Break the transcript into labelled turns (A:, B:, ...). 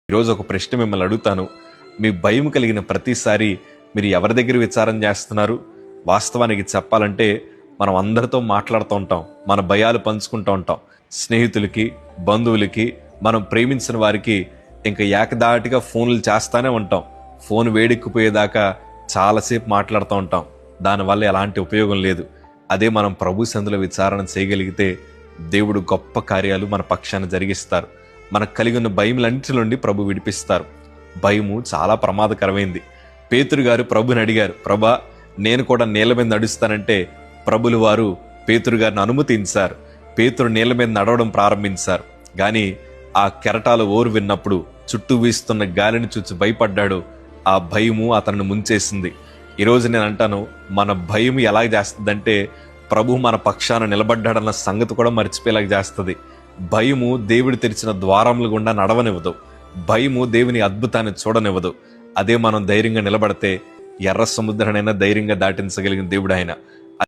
A: ఈరోజు ఒక ప్రశ్న మిమ్మల్ని అడుగుతాను. మీ భయం కలిగిన ప్రతిసారి మీరు ఎవరి దగ్గర విచారం చేస్తున్నారు? వాస్తవానికి చెప్పాలంటే మనం అందరితో మాట్లాడుతూ ఉంటాం, మన భయాలు పంచుకుంటూ ఉంటాం. స్నేహితులకి, బంధువులకి, మనం ప్రేమించిన వారికి ఇంకా ఏకదాటిగా ఫోన్లు చేస్తానే ఉంటాం. ఫోన్ వేడెక్కిపోయేదాకా చాలాసేపు మాట్లాడుతూ ఉంటాం. దానివల్ల ఎలాంటి ఉపయోగం లేదు. అదే మనం ప్రభు సందులో విచారణ చేయగలిగితే దేవుడు గొప్ప కార్యాలు మన పక్షాన జరిగిస్తారు. మనకు కలిగి ఉన్న భయములన్నిటి నుండి ప్రభు విడిపిస్తారు. భయము చాలా ప్రమాదకరమైంది. పేతురు గారు ప్రభుని అడిగారు, ప్రభా నేను కూడా నీళ్ళ మీద నడుస్తానంటే ప్రభులు వారు పేతురు గారిని అనుమతించారు. పేతురు నీళ్ళ మీద నడవడం ప్రారంభించారు. కానీ ఆ కెరటాల ఓరు విన్నప్పుడు చుట్టూ వీస్తున్న గాలిని చూసి భయపడ్డాడు. ఆ భయము అతన్ని ముంచేసింది. ఈరోజు నేను అంటాను, మన భయం ఎలా చేస్తుందంటే ప్రభు మన పక్షాన నిలబడ్డాడన్న సంగతి కూడా మర్చిపోయేలాగా చేస్తుంది. భయము దేవుడు తెరిచిన ద్వారముల గుండా నడవనివ్వదు. భయము దేవుని అద్భుతాన్ని చూడనివ్వదు. అదే మనం ధైర్యంగా నిలబడితే ఎర్ర సముద్రానైనా ధైర్యంగా దాటించగలిగిన దేవుడు ఆయన.